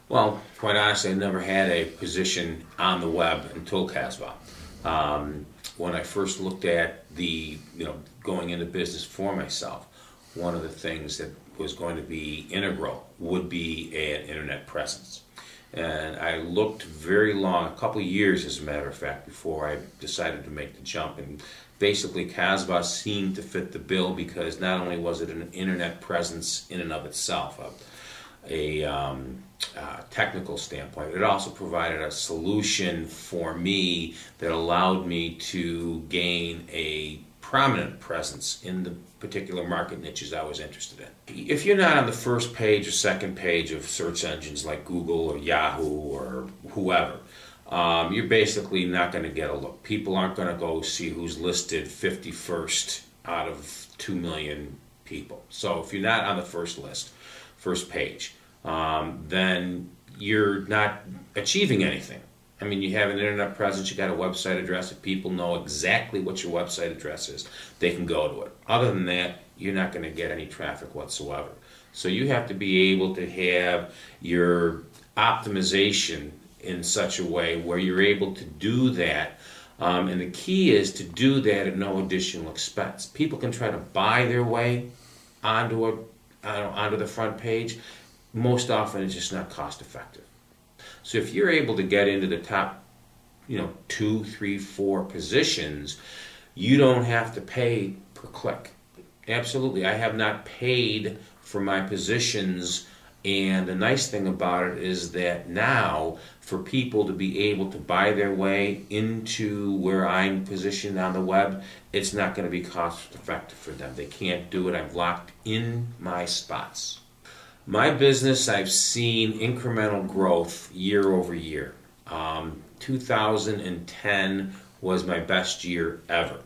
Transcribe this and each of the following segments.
Well, quite honestly, I never had a position on the web until Cazbah. When I first looked at going into business for myself, one of the things that was going to be integral would be an internet presence. And I looked very long, a couple of years as a matter of fact, before I decided to make the jump. And basically Cazbah seemed to fit the bill because not only was it an internet presence in and of itself, a technical standpoint, it also provided a solution for me that allowed me to gain a prominent presence in the particular market niches I was interested in. If you're not on the first page or second page of search engines like Google or Yahoo or whoever, you're basically not going to get a look. People aren't going to go see who's listed 51st out of 2 million people. So if you're not on the first list, first page, then you're not achieving anything. I mean, you have an internet presence, you got a website address. If people know exactly what your website address is, they can go to it. Other than that, you're not going to get any traffic whatsoever. So you have to be able to have your optimization in such a way where you're able to do that. And the key is to do that at no additional expense. People can try to buy their way onto the front page. Most often, it's just not cost effective. So if you're able to get into the top, 2, 3, 4 positions, you don't have to pay per click. Absolutely, I have not paid for my positions, and the nice thing about it is that now, for people to be able to buy their way into where I'm positioned on the web, it's not going to be cost effective for them. They can't do it. I've locked in my spots. My business, I've seen incremental growth year over year. 2010 was my best year ever.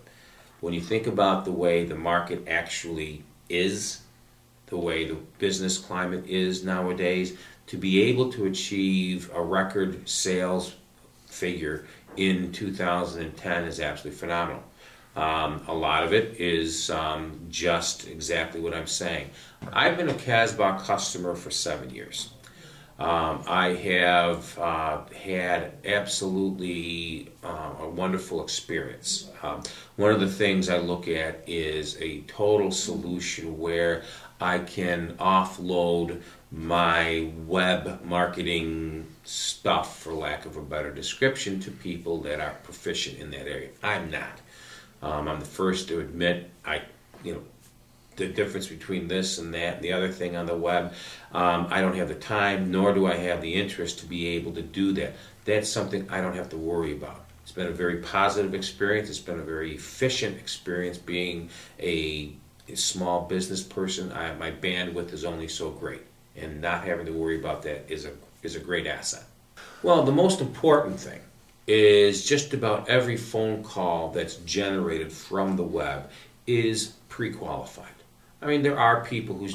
When you think about the way the market actually is, the way the business climate is nowadays, to be able to achieve a record sales figure in 2010 is absolutely phenomenal. A lot of it is just exactly what I'm saying. I've been a Cazbah customer for 7 years. I have had absolutely a wonderful experience. One of the things I look at is a total solution where I can offload my web marketing stuff, for lack of a better description, to people that are proficient in that area. I'm not. I'm the first to admit the difference between this and that and the other thing on the web. I don't have the time, nor do I have the interest to be able to do that. That's something I don't have to worry about. It's been a very positive experience. It's been a very efficient experience being a small business person. My bandwidth is only so great, and not having to worry about that is a great asset. Well, the most important thing is just about every phone call that's generated from the web is pre-qualified. I mean, there are people who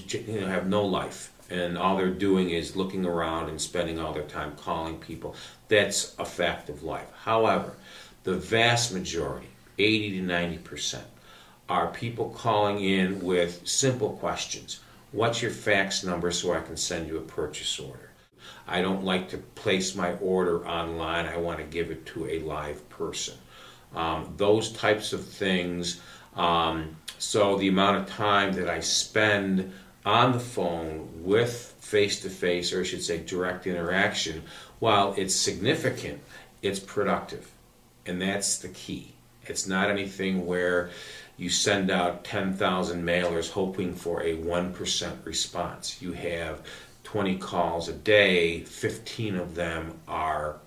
have no life, and all they're doing is looking around and spending all their time calling people. That's a fact of life. However, the vast majority, 80 to 90%, are people calling in with simple questions. What's your fax number so I can send you a purchase order? I don't like to place my order online. I want to give it to a live person. Those types of things. So the amount of time that I spend on the phone with face-to-face, or I should say direct interaction, while it's significant, it's productive. And that's the key. It's not anything where you send out 10,000 mailers hoping for a 1% response. You have 20 calls a day, 15 of them are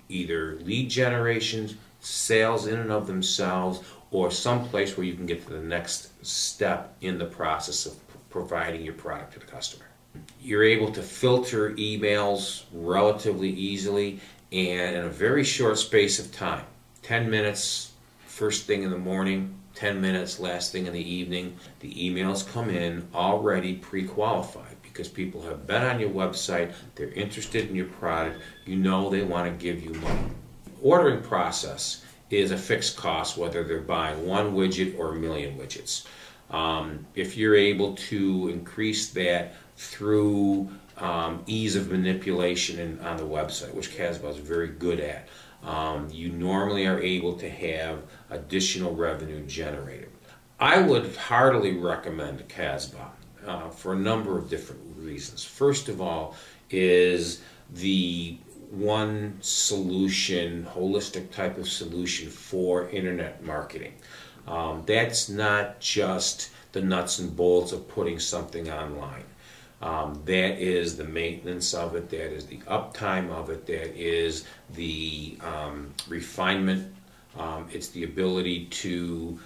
either lead generations, sales in and of themselves, or someplace where you can get to the next step in the process of providing your product to the customer. You're able to filter emails relatively easily and in a very short space of time. 10 minutes first thing in the morning, 10 minutes last thing in the evening. The emails come in already pre-qualified because people have been on your website, they're interested in your product, they want to give you money. Ordering process is a fixed cost, whether they're buying one widget or a million widgets. If you're able to increase that through ease of manipulation on the website, which Cazbah is very good at. You normally are able to have additional revenue generated. I would heartily recommend Cazbah for a number of different reasons. First of all is the one solution, holistic type of solution for internet marketing. That's not just the nuts and bolts of putting something online. That is the maintenance of it, that is the uptime of it, that is the refinement. It's the ability to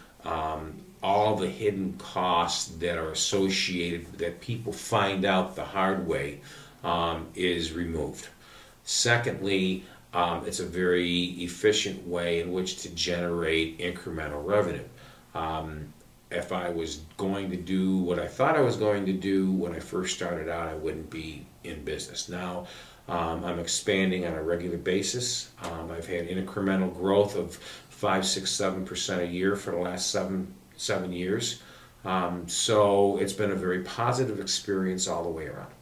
all the hidden costs that are associated, that people find out the hard way, is removed. Secondly, it's a very efficient way in which to generate incremental revenue. If I was going to do what I thought I was going to do when I first started out, I wouldn't be in business. Now I'm expanding on a regular basis. I've had incremental growth of 5, 6, 7% a year for the last seven years. So it's been a very positive experience all the way around.